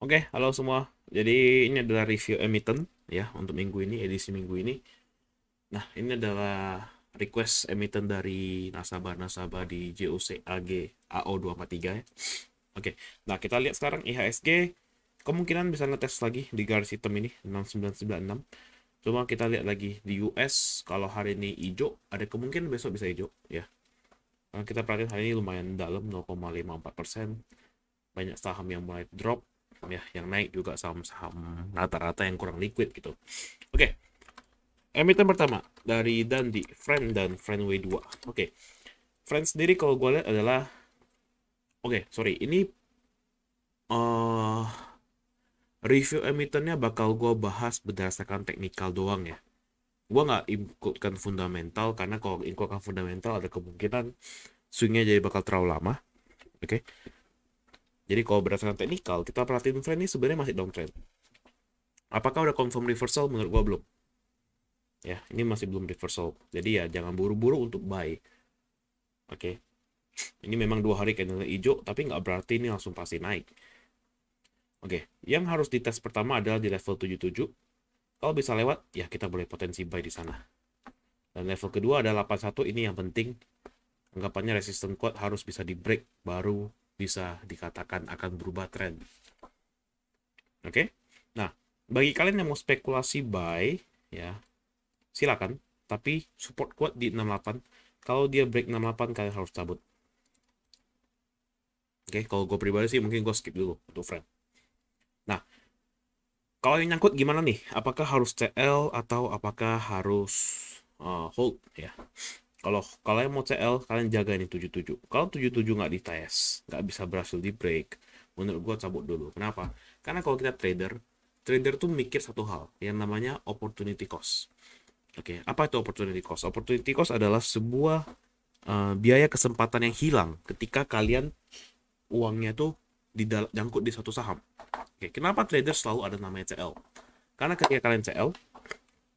Oke, halo semua. Jadi ini adalah review emiten ya untuk minggu ini, edisi minggu ini. Nah, ini adalah request emiten dari nasabah-nasabah di JOC AG AO243 ya. Oke, nah kita lihat sekarang IHSG kemungkinan bisa ngetes lagi di garis hitam ini 6996. Cuma kita lihat lagi di US kalau hari ini hijau, ada kemungkinan besok bisa hijau ya. Nah, kita perhatiin hari ini lumayan dalam 0,54%. Banyak saham yang mulai drop ya, yang naik juga saham-saham rata-rata yang kurang liquid gitu. Oke, emiten pertama dari Dandi, Friend dan Friend W2. Oke, Friend sendiri kalau gue lihat adalah sorry, ini uh, review emitennya bakal gue bahas berdasarkan teknikal doang ya. Gue nggak ikutkan fundamental karena kalau ikutkan fundamental ada kemungkinan swingnya jadi bakal terlalu lama. Oke, jadi kalau berdasarkan teknikal kita perhatiin Friend ini sebenarnya masih downtrend. Apakah udah confirm reversal? Menurut gue belum. Ya, ini masih belum reversal. Jadi ya jangan buru-buru untuk buy. Oke. Ini memang 2 hari candle hijau, tapi nggak berarti ini langsung pasti naik. Oke, yang harus dites pertama adalah di level 77. Kalau bisa lewat, ya kita boleh potensi buy di sana. Dan level kedua ada 81, ini yang penting. Anggapannya resistance kuat harus bisa di break, baru bisa dikatakan akan berubah trend. Oke, nah bagi kalian yang mau spekulasi buy, ya silakan. Tapi support kuat di 68. Kalau dia break 68, kalian harus cabut. Oke, kalau gue pribadi sih mungkin gue skip dulu untuk friend. Nah, kalau yang nyangkut gimana nih? Apakah harus CL atau apakah harus hold ya? Kalau kalian mau CL, kalian jaga ini 77. Kalau 77 nggak dites, nggak bisa berhasil di break, menurut gue cabut dulu. Kenapa? Karena kalau kita trader, trader tuh mikir satu hal, yang namanya opportunity cost. Oke, apa itu opportunity cost? Opportunity cost adalah sebuah biaya kesempatan yang hilang ketika kalian uangnya tuh jangkut di satu saham. Oke, kenapa trader selalu ada namanya CL? Karena ketika kalian CL,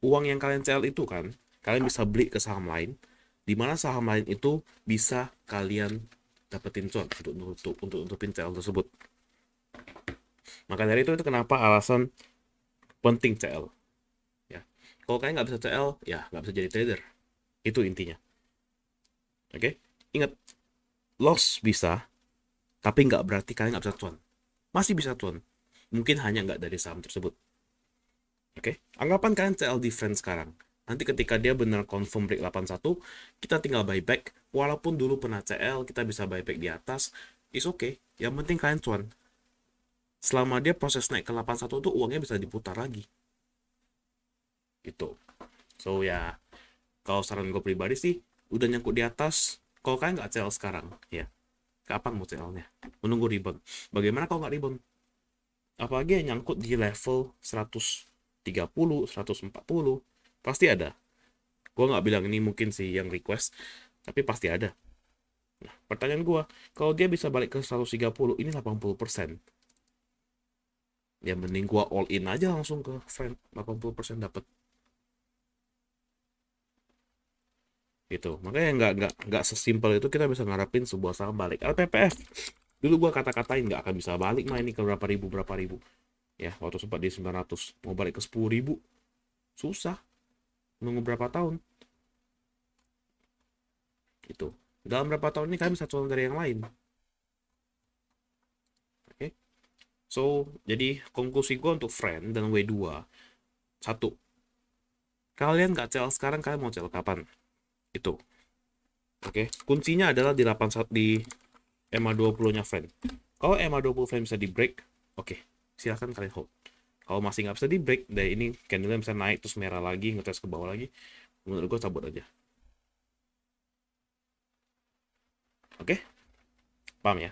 uang yang kalian CL itu kan, kalian bisa beli ke saham lain, di mana saham lain itu bisa kalian dapetin cuan untuk nutupin CL tersebut. Maka dari itu kenapa alasan penting CL. Ya, kalau kalian nggak bisa CL, ya nggak bisa jadi trader. Itu intinya. Oke, ingat loss bisa, tapi nggak berarti kalian nggak bisa cuan. Masih bisa cuan. Mungkin hanya nggak dari saham tersebut. Oke, anggapan kalian CL difference sekarang. Nanti ketika dia benar confirm break 81, kita tinggal buyback. Walaupun dulu pernah CL, kita bisa buyback di atas. Is okay. Yang penting kalian cuan. Selama dia proses naik ke 81 tuh uangnya bisa diputar lagi. Gitu. So ya, kalau saran gue pribadi sih, udah nyangkut di atas. Kalau kalian nggak CL sekarang, ya kapan mau CL-nya? Menunggu rebound. Bagaimana kalau nggak rebound? Apalagi yang nyangkut di level 130, 140, pasti ada. Gue nggak bilang ini mungkin sih yang request, tapi pasti ada. Nah, pertanyaan gue, kalau dia bisa balik ke 130, ini 80%. Ya mending gue all in aja langsung ke friend, 80% dapat. Gitu. Makanya nggak sesimpel itu kita bisa ngarepin sebuah saham balik. LPPF, dulu gue kata-katain nggak akan bisa balik mah ini ke berapa ribu. Ya, waktu sempat di 900, mau balik ke 10.000, susah. Nunggu berapa tahun? Gitu. Dalam berapa tahun ini kalian bisa contoh dari yang lain. Oke. Okay? So, jadi konklusi gue untuk friend dan W2. Satu, kalian nggak CL sekarang, kalian mau CL kapan? Itu. Oke. Okay? Kuncinya adalah di 81 di EMA20-nya friend. Kalau EMA20 friend bisa di break, oke. Okay. Silahkan kalian hold. Kalau masih nggak bisa di break, dari ini candle bisa naik terus merah lagi, ngetes ke bawah lagi. Menurut gue cabut aja. Oke? Okay? Paham ya?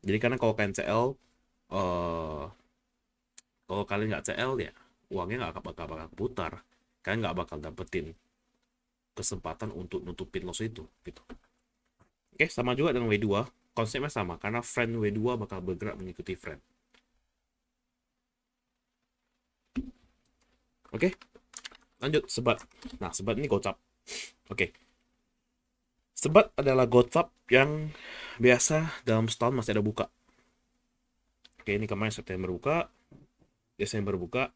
Jadi karena kalau kalian CL, kalau kalian nggak CL ya uangnya nggak bakal putar, kalian nggak bakal dapetin kesempatan untuk nutupin loss itu gitu. Oke, sama juga dengan W2, konsepnya sama karena friend W2 bakal bergerak mengikuti friend. Oke, lanjut sebat. Nah, sebat ini gocap. Oke, sebat adalah gocap yang biasa dalam setahun masih ada buka. Oke, ini kemarin September buka, Desember buka,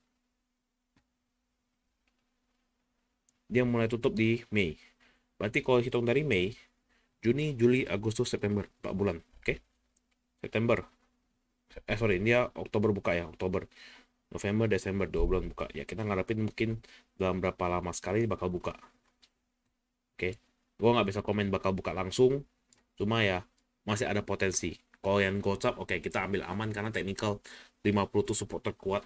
dia mulai tutup di Mei. Berarti kalau hitung dari Mei, Juni, Juli, Agustus, September, 4 bulan. Oke, September. Sorry, dia Oktober buka ya, Oktober. November, Desember, 2 bulan buka. Ya, kita ngarepin mungkin dalam berapa lama sekali bakal buka. Oke, gue nggak bisa komen bakal buka langsung, cuma ya masih ada potensi. Kalau yang gocap, oke, kita ambil aman karena technical 50 tuh support terkuat.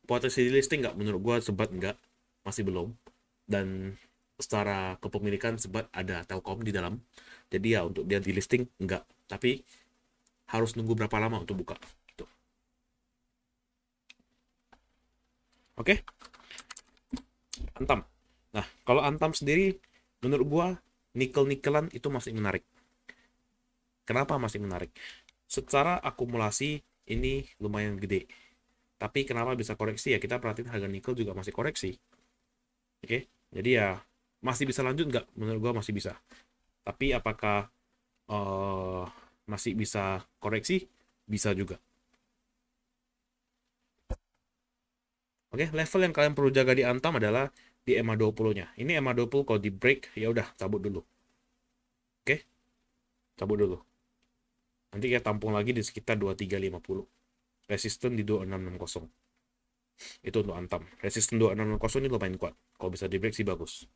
Potensi di listing nggak? Menurut gue sebat nggak, masih belum. Dan secara kepemilikan sebat ada Telkom di dalam. Jadi ya untuk dia di listing nggak. Tapi harus nunggu berapa lama untuk buka. Gitu. Oke, Antam. Nah, kalau Antam sendiri, menurut gua nikel-nikelan itu masih menarik. Kenapa masih menarik? Secara akumulasi ini lumayan gede. Tapi kenapa bisa koreksi ya? Kita perhatiin harga nikel juga masih koreksi. Oke, jadi ya masih bisa lanjut nggak? Menurut gua masih bisa. Tapi apakah masih bisa koreksi? Bisa juga. Oke, level yang kalian perlu jaga di Antam adalah di EMA 20-nya. Ini EMA 20 kalau di break ya udah cabut dulu. Oke, cabut dulu. Nanti kita tampung lagi di sekitar 2350. Resisten di 2660. Itu untuk Antam. Resisten 2660 ini lumayan kuat. Kalau bisa di break sih bagus.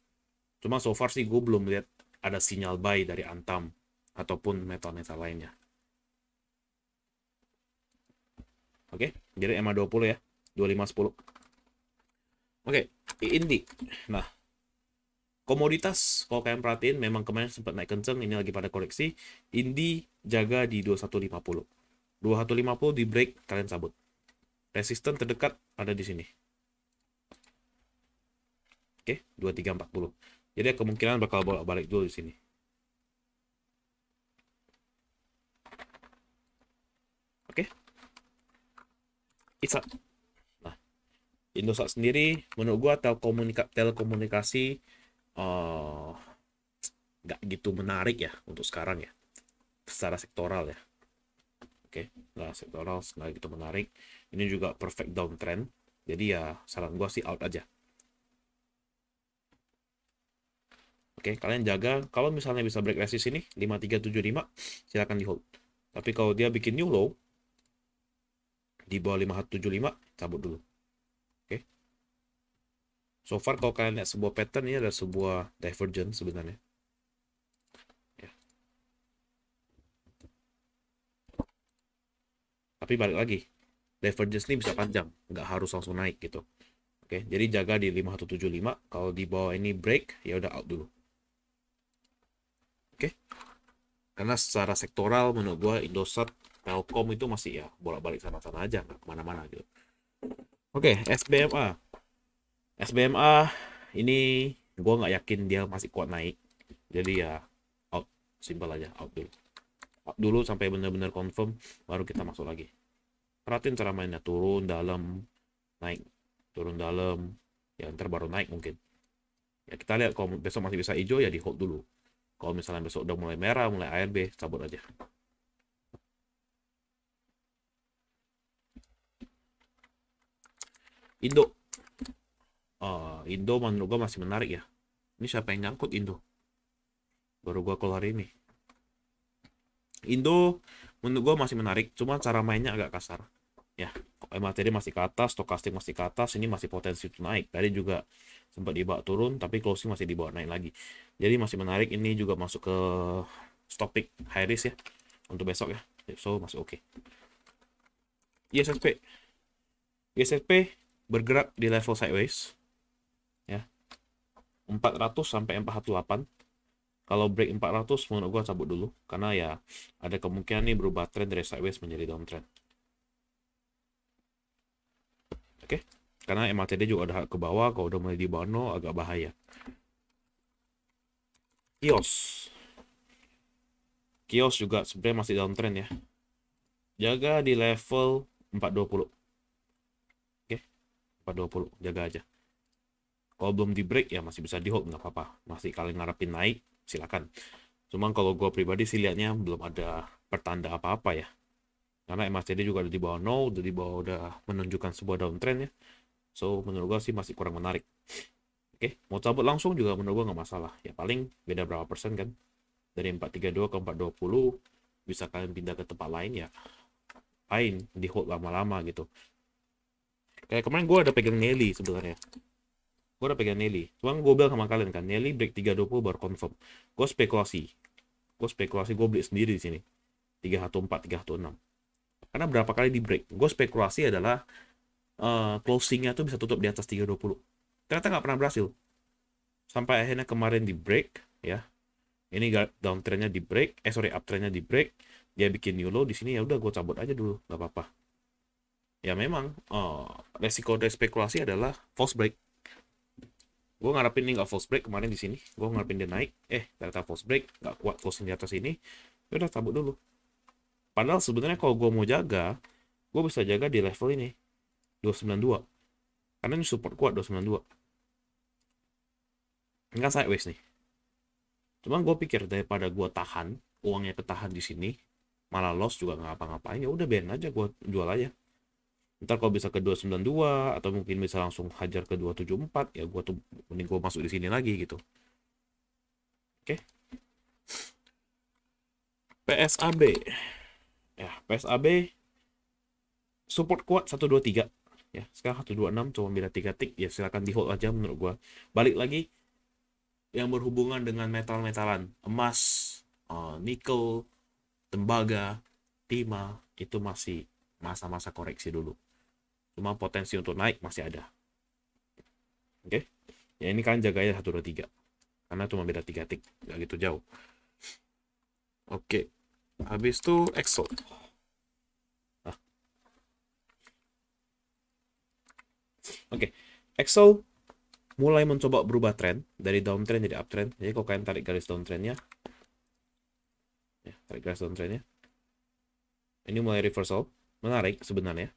Cuma so far sih gue belum lihat ada sinyal buy dari Antam ataupun metal-metal lainnya. Oke, jadi EMA 20 ya. 2510. Oke, Indi. Nah, komoditas kalau kalian perhatiin memang kemarin sempat naik kenceng, ini lagi pada koreksi. Indi jaga di 2150. 2150 di break kalian cabut. Resisten terdekat ada di sini. Oke, 2340. Jadi kemungkinan bakal bolak-balik dulu di sini. Oke. It's Nah, Indosat sendiri menurut gua telekomunikasi nggak gitu menarik ya untuk sekarang ya, secara sektoral ya. Oke, nggak sektoral, nggak gitu menarik. Ini juga perfect downtrend, jadi ya saran gua sih out aja. Oke, kalian jaga kalau misalnya bisa break resist ini 5375 silakan di hold. Tapi kalau dia bikin new low di bawah 5175 cabut dulu. Oke. So far kalau kalian lihat sebuah pattern ini ada sebuah divergence sebenarnya. Ya. Tapi balik lagi, divergence ini bisa panjang, nggak harus langsung naik gitu. Oke, jadi jaga di 5175. Kalau di bawah ini break, ya udah out dulu. Oke. Karena secara sektoral menurut gue Indosat, Telkom itu masih ya bolak-balik sana-sana aja, nggak kemana-mana gitu. Oke, SBMA. SBMA ini gue nggak yakin dia masih kuat naik. Jadi ya out, simpel aja, out dulu. Out dulu sampai benar-benar confirm, baru kita masuk lagi. Perhatiin cara mainnya, turun dalam, naik, turun dalam, ya ntar baru naik mungkin. Ya kita lihat kalau besok masih bisa hijau ya di hold dulu. Kalau misalnya besok udah mulai merah, mulai ARB, cabut aja. Indo. Indo menurut gue masih menarik ya. Ini siapa yang nyangkut Indo? Baru gue keluar ini. Indo menurut gue masih menarik, cuma cara mainnya agak kasar. Ya, MACD masih ke atas, stokastik masih ke atas, ini masih potensi untuk naik. Tadi juga sempat dibawa turun, tapi closing masih dibawa naik lagi. Jadi masih menarik, ini juga masuk ke stop pick high risk ya, untuk besok ya. So, masih oke. ISSP. ISSP bergerak di level sideways. Ya. 400 sampai 418. Kalau break 400 menurut gua cabut dulu karena ya ada kemungkinan nih berubah trend dari sideways menjadi downtrend. Oke. Karena MACD juga ada ke bawah, kalau udah mulai di bawah no agak bahaya. Kios. Kios juga sebenarnya masih downtrend ya. Jaga di level 420. Oke. 420 jaga aja. Kalau belum di break ya masih bisa di hold, nggak apa-apa. Masih kalian ngarepin naik, silakan. Cuman kalau gue pribadi sih liatnya belum ada pertanda apa-apa ya. Karena MACD juga ada di bawah 0, udah menunjukkan sebuah downtrend ya. So menurut gua sih masih kurang menarik. Oke, mau cabut langsung juga menurut gua nggak masalah. Ya paling beda berapa persen kan. Dari 432 ke 420 bisa kalian pindah ke tempat lain ya. Lain di hold lama-lama gitu. Kayak kemarin gua ada pegang Nelly sebenarnya. Gua udah pegang Nelly. Cuma gue bilang sama kalian kan, Nelly break 320 baru confirm. Gue spekulasi. Gue beli sendiri di sini. 314, 316. Karena berapa kali di break? Gue spekulasi adalah closingnya tuh bisa tutup di atas 320. Ternyata nggak pernah berhasil. Sampai akhirnya kemarin di break, ya. Ini downtrendnya di break, uptrendnya di break. Dia bikin new low di sini, ya udah gue cabut aja dulu, nggak apa-apa. Ya memang resiko dari spekulasi adalah false break. Gue ngarepin ini nggak false break kemarin di sini. Gue ngarepin dia naik, ternyata false break, nggak kuat closing di atas ini. Ya udah cabut dulu. Padahal sebenarnya kalau gue mau jaga, gue bisa jaga di level ini 292. Karena ini support kuat 292. Ini kan sideways nih. Cuman gue pikir daripada gue tahan, uangnya ketahan di sini, malah loss juga nggak apa-ngapain, ya udah biarin aja, gue jual aja. Ntar kalau bisa ke 292 atau mungkin bisa langsung hajar ke 274, ya gue tuh mending gue masuk di sini lagi gitu. Oke. PSAB. Ya, PSAB support kuat 123 ya. Sekarang 126 cuma beda 3 tick, ya silakan di hold aja menurut gua. Balik lagi yang berhubungan dengan metal-metalan, emas, nikel, tembaga, timah, itu masih masa-masa koreksi dulu. Cuma potensi untuk naik masih ada. Oke. Ya ini kan jaganya 123. Karena cuma beda 3 tick, nggak gitu jauh. Oke. Habis itu Exo. Oke. Exo mulai mencoba berubah tren dari downtrend jadi uptrend. Jadi kalau kalian tarik garis downtrendnya, ya, tarik garis downtrendnya, ini mulai reversal, menarik sebenarnya.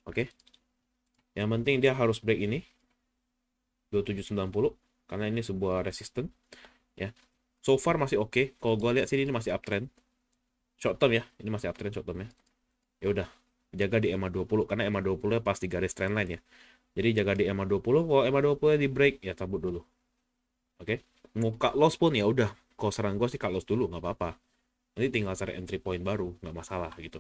Oke. Yang penting dia harus break ini 2790 karena ini sebuah resistance ya. So far masih oke. Kalau gue lihat sini ini masih uptrend. Short term ya, ini masih uptrend short term ya. Ya udah, jaga di EMA 20 karena EMA 20 pas di garis trendline ya. Jadi jaga di EMA 20, kalau EMA 20 di break ya cabut dulu. Oke. Mau cut loss pun ya udah, kalau saran gue sih cut loss dulu nggak apa-apa. Nanti tinggal cari entry point baru, nggak masalah gitu.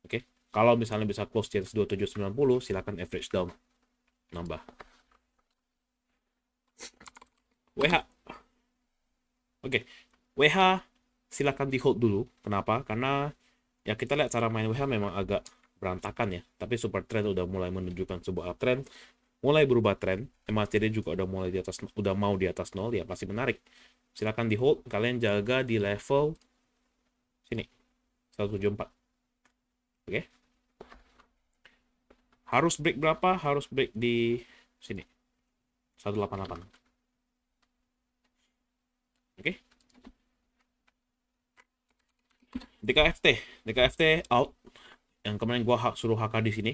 Oke. Kalau misalnya bisa close di atas 2790, silakan average down. Nambah. WH. Oke. WH silakan di hold dulu. Kenapa? Karena ya kita lihat cara main WH memang agak berantakan ya. Tapi super trend udah mulai menunjukkan sebuah uptrend, mulai berubah tren. MACD juga udah mulai di atas, udah mau di atas 0 ya, pasti menarik. Silakan di hold, kalian jaga di level sini 174. Oke. Harus break berapa? Harus break di sini 188. Oke. DKFT out. Yang kemarin gua suruh HK di sini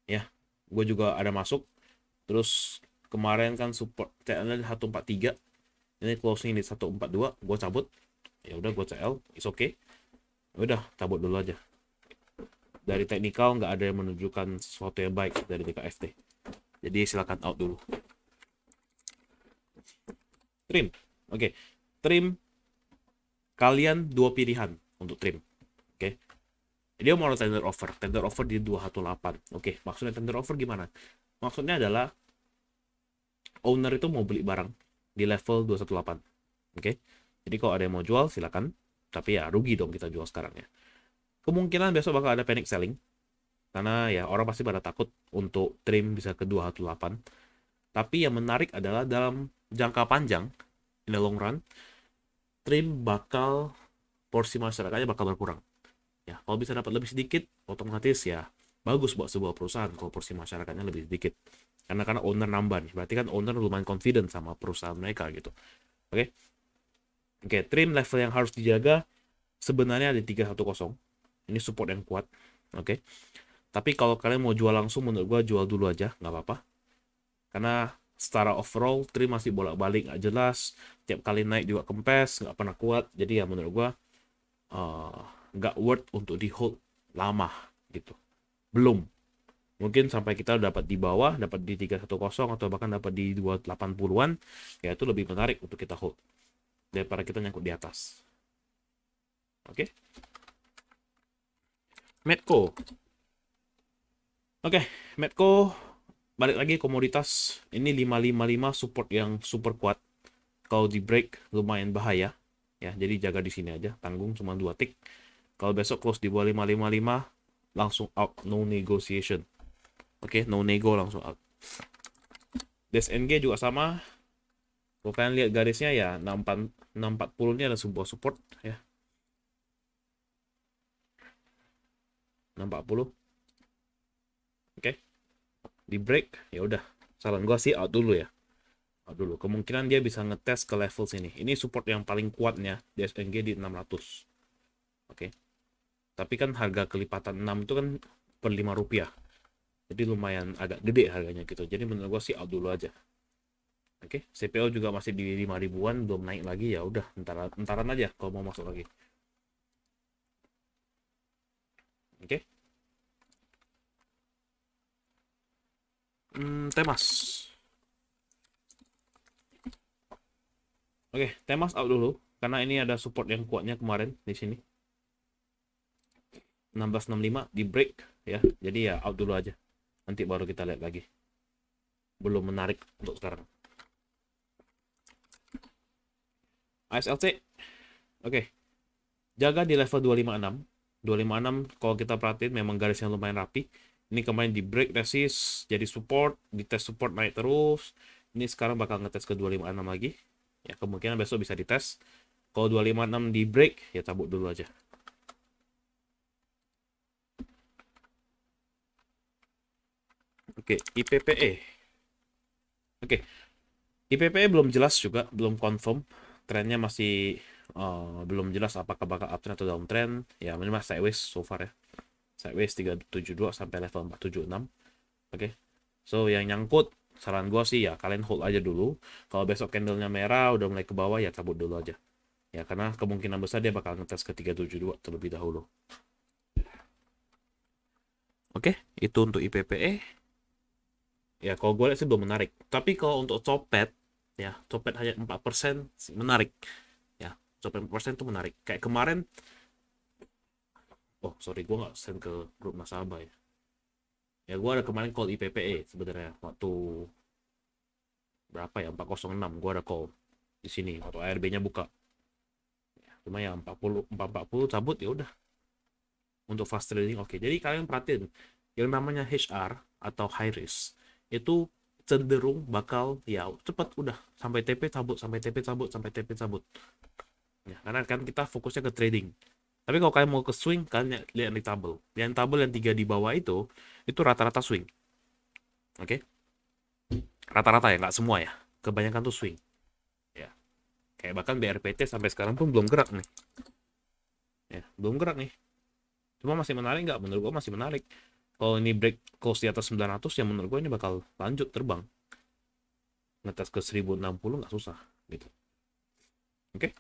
ya. Gue juga ada masuk. Terus kemarin kan support TL 143. Ini closing di 142, gue cabut. Ya udah gue CL, it's okay. Ya udah, cabut dulu aja. Dari teknikal nggak ada yang menunjukkan sesuatu yang baik dari DKFT. Jadi silakan out dulu. Trim. Oke. Trim, kalian dua pilihan untuk trim. Oke. Dia mau tender offer. Tender offer di 218. Oke, maksudnya tender offer gimana? Maksudnya adalah owner itu mau beli barang di level 218. Oke. Jadi kalau ada yang mau jual silakan, tapi ya rugi dong kita jual sekarang ya. Kemungkinan besok bakal ada panic selling karena ya orang pasti pada takut untuk trim bisa ke 218. Tapi yang menarik adalah dalam jangka panjang, in the long run, trim bakal porsi masyarakatnya bakal berkurang. Ya, kalau bisa dapat lebih sedikit, otomatis ya bagus buat sebuah perusahaan kalau porsi masyarakatnya lebih sedikit. Karena owner nambah nih, berarti kan owner lumayan confident sama perusahaan mereka gitu. Oke. Oke, trim level yang harus dijaga sebenarnya ada 310. Ini support yang kuat. Oke. Tapi kalau kalian mau jual langsung, menurut gua jual dulu aja, nggak apa-apa. Karena secara overall trim masih bolak-balik nggak jelas. Tiap kali naik juga kempes, nggak pernah kuat. Jadi ya menurut gua nggak worth untuk di hold lama gitu. Belum. Mungkin sampai kita dapat di bawah, dapat di 310 atau bahkan dapat di 280-an, ya itu lebih menarik untuk kita hold daripada kita nyangkut di atas. Oke. Medco. Oke, Medco balik lagi komoditas. Ini 555 support yang super kuat. Kalau di break lumayan bahaya. Ya, jadi jaga di sini aja, tanggung cuma 2 tick. Kalau besok close di bawah 555 langsung out, no negotiation. Oke, no nego, langsung out. DSNG juga sama. Kalau kalian lihat garisnya ya 640 ini ada sebuah support ya. 640. Oke. Di break ya udah. Saran gua sih out dulu ya. Dulu kemungkinan dia bisa ngetes ke level sini. Ini support yang paling kuatnya DSNG di 600. Oke. Tapi kan harga kelipatan 6 itu kan per 5 rupiah. Jadi lumayan agak gede harganya gitu. Jadi menurut gua sih out dulu aja. Oke, CPO juga masih di 5 ribuan, belum naik lagi, ya udah entaran aja kalau mau masuk lagi. Oke. Temas. Oke, Temas out dulu karena ini ada support yang kuatnya kemarin di sini. 1665 di break ya. Jadi ya out dulu aja. Nanti baru kita lihat lagi. Belum menarik untuk sekarang. ASLC. Oke. Jaga di level 256. 256 kalau kita perhatiin memang garisnya lumayan rapi. Ini kemarin di break resist jadi support, di tes support naik terus. Ini sekarang bakal ngetes ke 256 lagi. Ya, kemungkinan besok bisa dites. Kalau 256 di break, ya cabut dulu aja. Oke, IPPE. Oke, IPPE belum jelas juga, belum confirm. Trennya masih belum jelas apakah bakal uptrend atau downtrend. Ya, minimal sideways so far ya. Sideways 372 sampai level 476. Oke. So, yang nyangkut, saran gua sih ya kalian hold aja dulu. Kalau besok candlenya merah, udah mulai ke bawah, ya cabut dulu aja. Ya, karena kemungkinan besar dia bakal ngetes ke 372 terlebih dahulu. Oke, itu untuk IPPE. Ya, kalau gue lihat sih belum menarik. Tapi kalau untuk copet, ya, copet hanya 4% menarik. Ya, copet 4% itu menarik. Kayak kemarin, oh sorry, gue nggak send ke grup nasabah ya. Ya, gue ada kemarin call IPPE sebenarnya. Waktu berapa ya, 406, gue ada call di sini. Waktu ARB-nya buka. Ya, cuma ya 440 cabut, ya udah. Untuk fast trading, oke. Jadi kalian perhatiin, yang namanya HR atau high risk, itu cenderung bakal ya cepat udah sampai TP cabut, sampai TP cabut, sampai TP cabut. Ya, karena kan kita fokusnya ke trading. Tapi kalau kalian mau ke swing, kalian lihat di tabel. Yang tabel yang 3 di bawah itu rata-rata swing. Oke? Rata-rata ya, nggak semua ya. Kebanyakan tuh swing. Ya. Kayak bahkan BRPT sampai sekarang pun belum gerak nih. Ya, belum gerak nih. Cuma masih menarik nggak? Menurut gua masih menarik. Kalau ini break close di atas 900, ya menurut gua ini bakal lanjut terbang. Ngetes ke 1060 nggak susah. Gitu. Oke?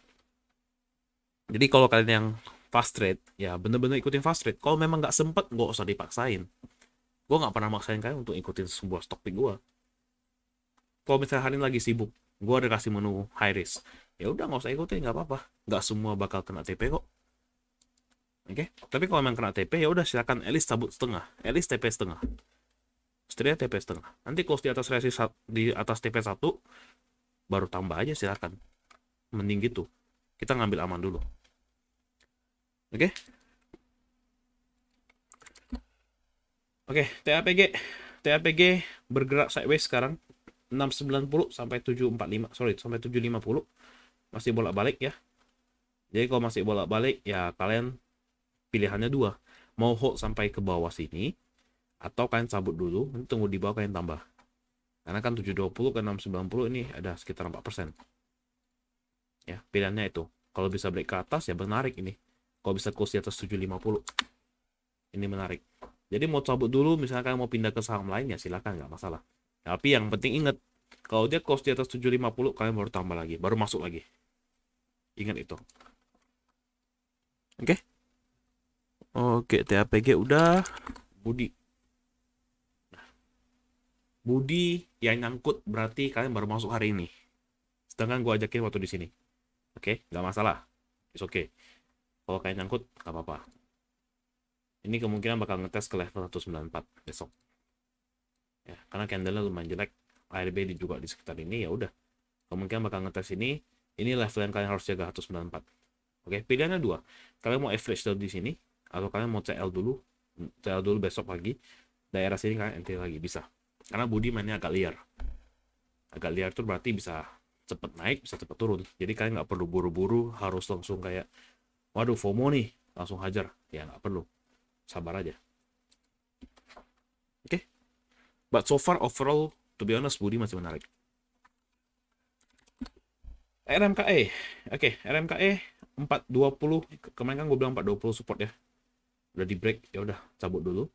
Jadi kalau kalian yang fast trade, ya bener-bener ikutin fast trade. Kalau memang nggak sempet, nggak usah dipaksain. Gue nggak pernah maksain kalian untuk ikutin sebuah stock pick gue. Kalau misalnya hari ini lagi sibuk, gue udah kasih menu high risk, ya udah nggak usah ikutin, nggak apa-apa. Nggak semua bakal kena TP kok. Oke? Tapi kalau memang kena TP, ya udah silakan at least cabut setengah, at least TP setengah. Setidaknya TP setengah. Nanti close di atas resist di atas TP 1, baru tambah aja silakan. Mending gitu. Kita ngambil aman dulu. Oke? Oke, TAPG. TAPG bergerak sideways sekarang. 690 sampai 745. Sorry, sampai 750. Masih bolak-balik ya. Jadi kalau masih bolak-balik, ya kalian pilihannya dua. Mau hold sampai ke bawah sini, atau kalian cabut dulu, nanti tunggu di bawah kalian tambah. Karena kan 720 ke 690 ini ada sekitar 4%. Ya, pilihannya itu. Kalau bisa break ke atas, ya menarik ini. Kalau bisa close di atas 750. Ini menarik. Jadi mau cabut dulu, misalkan mau pindah ke saham lain, ya silakan, nggak masalah. Tapi yang penting ingat, kalau dia close di atas 750, kalian baru tambah lagi, baru masuk lagi. Ingat itu. Oke? Oke, TAPG udah. Budi. Budi yang nyangkut berarti kalian baru masuk hari ini. Sedangkan gue ajakin waktu di sini. Oke, nggak masalah. It's okay. Kalau kalian nyangkut, nggak apa-apa. Ini kemungkinan bakal ngetes ke level 194 besok. Ya, karena candle-nya lumayan jelek. ARB juga di sekitar ini, ya udah. Kemungkinan bakal ngetes ini. Ini level yang kalian harus jaga 194. Oke, pilihannya dua. Kalian mau average dulu di sini, atau kalian mau CL dulu besok pagi. Daerah sini kalian enter lagi, bisa. Karena Budi mainnya agak liar. Agak liar itu berarti bisa cepet naik, bisa cepet turun. Jadi kalian nggak perlu buru-buru, harus langsung kayak, waduh FOMO nih, langsung hajar. Ya nggak perlu, sabar aja. Oke, but so far overall, to be honest, Budi masih menarik. RMKE, oke, RMKE 420, kemarin kan gue bilang 420 support ya. Udah di break, ya udah cabut dulu.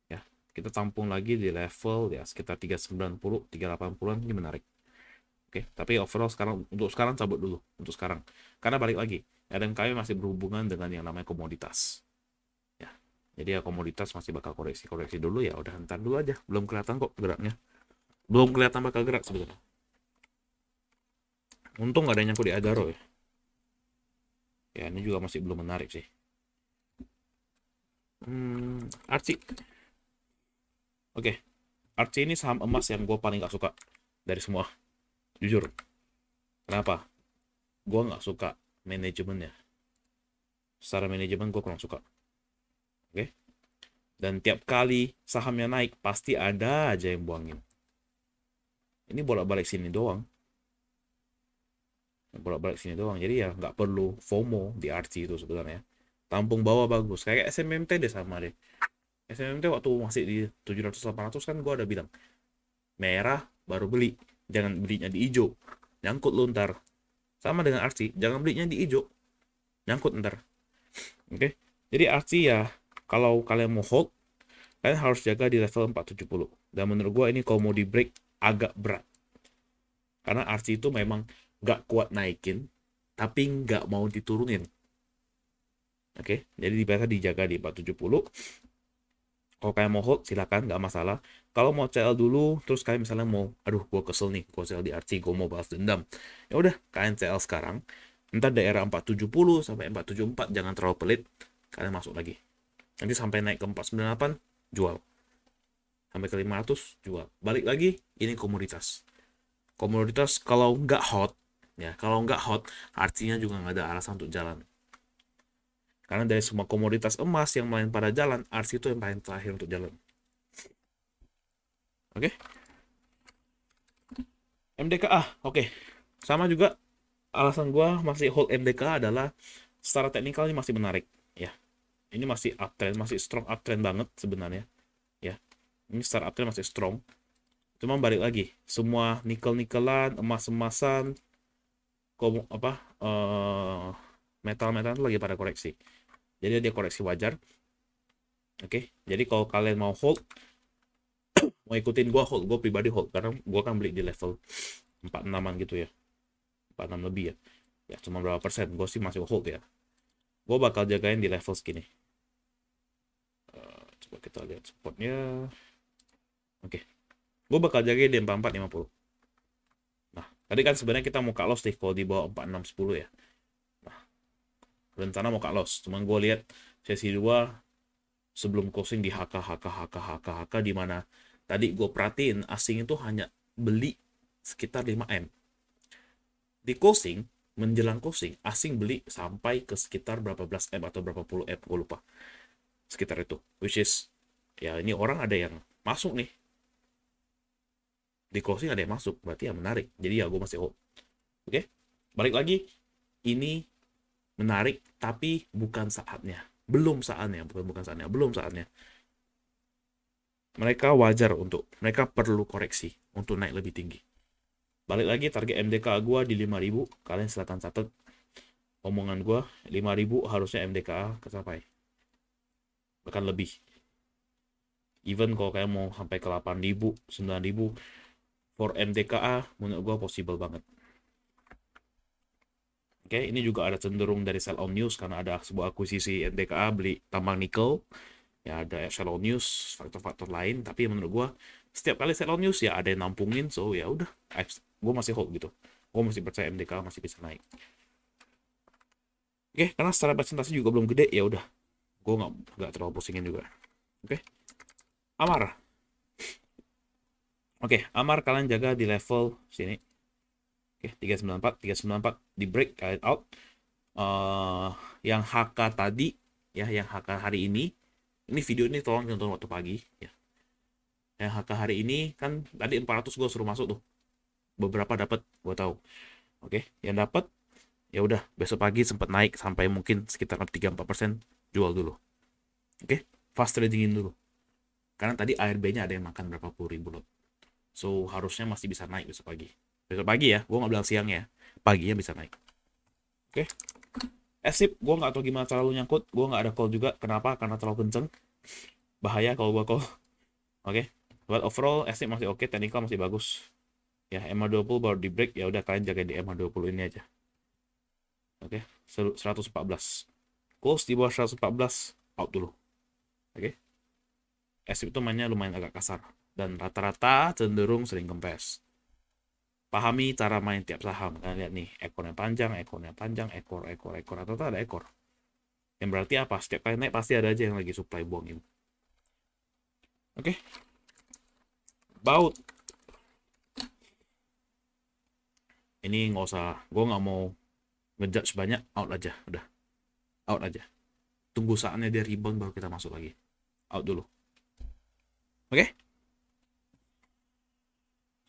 Ya, kita tampung lagi di level ya sekitar 390, 380-an, ini menarik. Oke, tapi overall untuk sekarang cabut dulu untuk sekarang. Karena balik lagi, RMKE masih berhubungan dengan yang namanya komoditas. Ya. Jadi ya komoditas masih bakal koreksi dulu, ya udah ntar dulu aja. Belum kelihatan kok geraknya. Belum kelihatan bakal gerak sebenarnya. Untung gak ada yang nyangkut di Adaro ya. Ya, ini juga masih belum menarik sih. Archie. Oke. Archie ini saham emas yang gue paling gak suka dari semua. Jujur. Kenapa? Gue gak suka manajemennya. Secara manajemen gue kurang suka. Oke. Dan tiap kali sahamnya naik, pasti ada aja yang buangin. Ini bolak-balik sini doang. Bolak-balik sini doang. Jadi ya nggak perlu FOMO di Archie itu sebenarnya. Tampung bawah bagus. Kayak SMMT deh sama deh. SMMT waktu masih di 700-800 kan gue udah bilang. Merah baru beli. Jangan belinya di hijau. Nyangkut lu ntar. Sama dengan Archie. Jangan belinya di hijau. Nyangkut ntar. Oke. Jadi Archie ya, kalau kalian mau hold, kalian harus jaga di level 470. Dan menurut gue ini kalau mau di break agak berat. Karena Archie itu memang nggak kuat naikin, tapi nggak mau diturunin. Oke, jadi biasa dijaga di 470. Kalau kalian mau hold, silakan, nggak masalah. Kalau mau CL dulu, terus kalian misalnya mau, aduh, gue kesel nih, gue CL di Archie, gue mau balas dendam. Ya udah, kalian CL sekarang. Ntar daerah 470 sampai 474, jangan terlalu pelit, kalian masuk lagi. Nanti sampai naik ke 498, jual. Sampai ke 500, jual. Balik lagi, ini komoditas. Komoditas kalau nggak hot, ya kalau nggak hot, artinya juga nggak ada alasan untuk jalan. Karena dari semua komoditas emas yang main pada jalan, RC itu yang paling terakhir untuk jalan. Oke? MDKA, oke. Sama juga alasan gue masih hold MDKA adalah secara teknikal ini masih menarik, ya. Ini masih uptrend, masih strong uptrend banget sebenarnya, ya. Ini secara uptrend masih strong. Cuma balik lagi, semua nikel-nikelan, emas-emasan, metal-metal itu lagi pada koreksi. Jadi dia koreksi wajar. Oke, jadi kalau kalian mau hold, mau ikutin gue hold, gue pribadi hold karena gue kan beli di level 46an gitu ya, 46 lebih ya. Ya cuma berapa persen, gue sih masih hold ya. Gue bakal jagain di level segini. Coba kita lihat supportnya. Oke, gue bakal jagain di 4450. Nah, tadi kan sebenarnya kita mau cut loss nih kalau di bawah 4610 ya. Nah, rencana mau cut loss, cuman gue lihat sesi 2 sebelum closing di HK di mana tadi gue perhatiin asing itu hanya beli sekitar 5M. Di closing, menjelang closing, asing beli sampai ke sekitar berapa belas M atau berapa puluh M, gue lupa. Sekitar itu. Which is, ya ini orang ada yang masuk nih. Di closing ada yang masuk, berarti ya menarik. Jadi ya gue masih hold. Oke? Balik lagi, ini menarik, tapi bukan saatnya. Belum saatnya, bukan saatnya, belum saatnya. Mereka wajar mereka perlu koreksi untuk naik lebih tinggi. Balik lagi, target MDK gue di 5.000. Kalian silahkan catat omongan gue. 5.000 harusnya MDK kecapai. Bahkan lebih. Even kalau kalian mau sampai ke 8.000, 9.000, for MDKA menurut gue possible banget. Oke, ini juga ada cenderung dari sell on news karena ada sebuah akuisisi NTKA beli tambang nikel. Ya ada sell on news, faktor-faktor lain. Tapi menurut gua setiap kali sell on news ya ada yang nampungin, so ya udah, gua masih hold gitu. Gua masih percaya MDK masih bisa naik. Oke, karena secara presentasi juga belum gede, ya udah, gua nggak terlalu pusingin juga. Oke, Amar. Oke, Amar kalian jaga di level sini. Oke, 394 di break kalian out. Yang HK tadi ya, yang HK hari ini video ini tolong tonton waktu pagi ya. Yang HK hari ini kan tadi 400 gue suruh masuk tuh. Beberapa dapat, gue tahu. Oke, yang dapat ya udah besok pagi sempat naik sampai mungkin sekitar 3-4%, jual dulu. Oke, fast tradingin dulu. Karena tadi ARB-nya ada yang makan berapa puluh ribu lot. So harusnya masih bisa naik besok pagi. Besok pagi ya, gue nggak bilang siang ya. Paginya bisa naik. Oke. Sip, gue nggak tahu gimana cara lu nyangkut. Gue nggak ada call juga. Kenapa? Karena terlalu kenceng. Bahaya kalau gue call. Oke. But overall, Sip masih oke. Technical masih bagus. Ya, MA20 baru di break. Ya udah kalian jaga di MA20 ini aja. Oke. 114. Close di bawah 114. Out dulu. Oke. Sip itu mainnya lumayan agak kasar. Dan rata-rata cenderung sering kempes. Pahami cara main tiap saham. Kalian lihat nih, ekornya panjang, ekor, atau ada ekor. Yang berarti apa? Setiap kali naik pasti ada aja yang lagi supply buangin. Oke. Baut. Ini nggak usah, gue nggak mau ngejudge banyak, out aja, udah. Out aja. Tunggu saatnya dia rebound baru kita masuk lagi. Out dulu. Oke.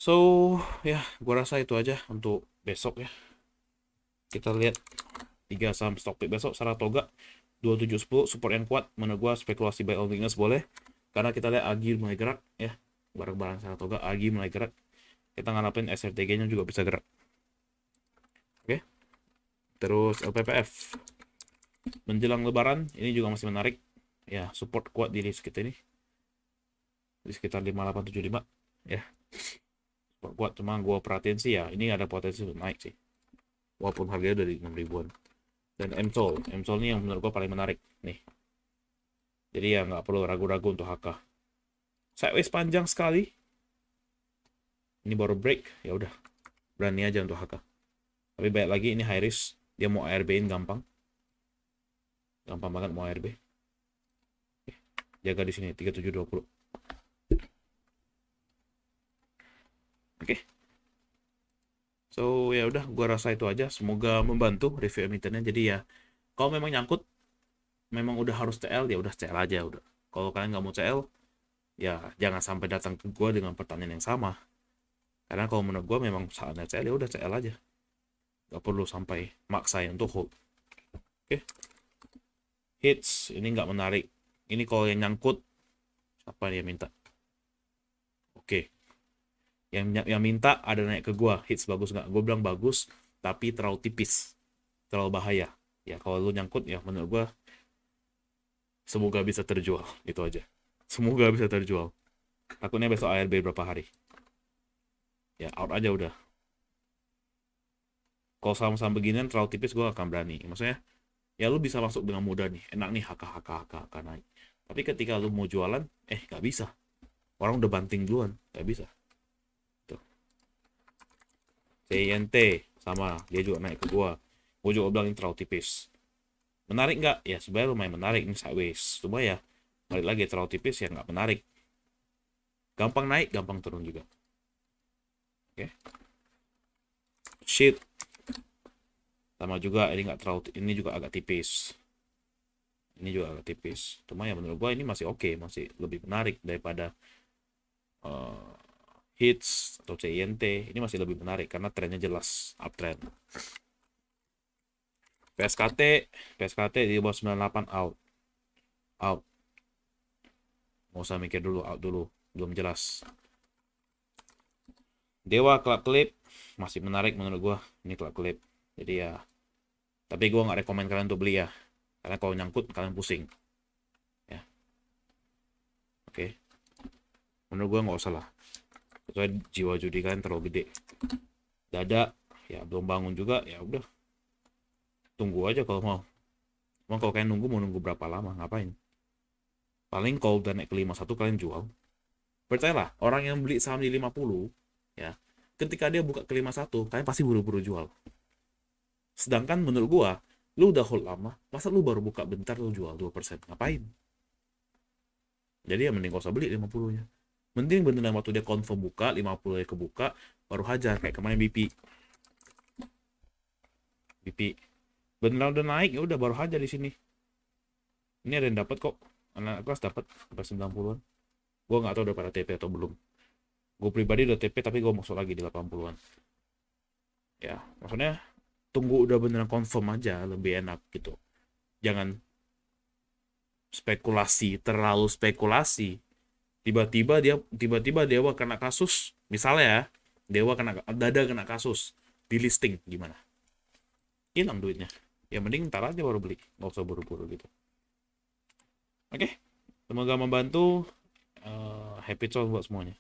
So, ya, gue rasa itu aja untuk besok ya. Kita lihat 3 saham stock pick besok. Saratoga 2710 support yang kuat. Menurut gua spekulasi buy on weakness boleh. Karena kita lihat Agi mulai gerak ya. Barang-barang Saratoga Agi mulai gerak. Kita ngarapin SRTG-nya juga bisa gerak. Oke. Terus LPPF. Menjelang lebaran ini juga masih menarik. Ya, support kuat di list kita ini. Di sekitar 5875 ya. Support kuat, cuma gua perhatiin sih ya, ini ada potensi untuk naik sih. Walaupun harganya udah di 6 ribuan. Dan MSOL ini yang menurut gua paling menarik nih. Jadi ya nggak perlu ragu-ragu untuk HK. Sideways panjang sekali. Ini baru break, ya udah berani aja untuk HK. Tapi baik lagi ini high risk, dia mau ARB-in gampang. Gampang banget mau ARB. Jaga di sini 3720. Oke. So ya udah, gua rasa itu aja. Semoga membantu review emitennya. Jadi ya, kalau memang nyangkut, memang udah harus CL, ya udah CL aja udah. Kalau kalian nggak mau CL, ya jangan sampai datang ke gua dengan pertanyaan yang sama. Karena kalau menurut gua memang saatnya CL, ya udah CL aja. Gak perlu sampai maksa untuk hold. Oke. Hits ini nggak menarik. Ini kalau yang nyangkut, apa dia minta? Oke. Yang minta ada naik ke gua, hits bagus nggak? Gue bilang bagus, tapi terlalu tipis, terlalu bahaya. Ya kalau lu nyangkut ya menurut gua semoga bisa terjual, itu aja. Semoga bisa terjual. Takutnya besok ARB berapa hari. Ya out aja udah. Kalau saham-saham beginian terlalu tipis gue akan berani. Maksudnya ya lu bisa masuk dengan mudah nih, enak nih HK naik. Tapi ketika lu mau jualan, nggak bisa. Orang udah banting duluan, nggak bisa. Tuh. CINT sama, dia juga naik ke gua. Gua juga bilang ini terlalu tipis. Menarik nggak? Ya sebenarnya lumayan menarik ini sideways. Cuma ya balik lagi terlalu tipis ya nggak menarik. Gampang naik, gampang turun juga. Oke. Shit. Sama juga ini nggak terlalu, ini juga agak tipis. Ini juga agak tipis. Cuma ya menurut gua ini masih oke, masih lebih menarik daripada hits atau CINT. Ini masih lebih menarik karena trennya jelas uptrend. PSKT di bawah 98 out. Out. Nggak usah mikir dulu, out dulu. Belum jelas. Dewa Club Clip masih menarik menurut gua. Ini Club Clip. Jadi ya, tapi gua nggak rekomend kalian untuk beli ya. Karena kalau nyangkut kalian pusing. Ya. Oke. Menurut gua nggak usah lah. Soalnya jiwa judi kalian terlalu gede. Dada ya belum bangun juga, ya udah. Tunggu aja kalau mau. Emang kalau kalian nunggu, mau nunggu berapa lama? Ngapain? Paling kalau udah naik ke 51 kalian jual. Percayalah, orang yang beli saham di 50, ya, ketika dia buka ke 51, kalian pasti buru-buru jual. Sedangkan menurut gua, lu udah hold lama, masa lu baru buka bentar lu jual 2%? Ngapain? Jadi ya mending gak usah beli 50-nya. Mending beneran waktu dia confirm buka, 50 dia kebuka, baru hajar kayak kemarin BP. BP. Beneran udah naik, ya udah baru hajar di sini. Ini ada yang dapat kok. Anak kelas dapat sampai 90-an. Gua nggak tahu udah pada TP atau belum. Gue pribadi udah TP tapi gue masuk lagi di 80-an. Ya, maksudnya tunggu udah beneran confirm aja lebih enak gitu. Jangan spekulasi, terlalu spekulasi. Tiba-tiba Dewa kena kasus, misalnya ya, Dewa kena Dada kena kasus di listing gimana? Hilang duitnya. Ya mending ntar aja baru beli, nggak usah buru-buru gitu. Oke, semoga membantu. Happy trade buat semuanya.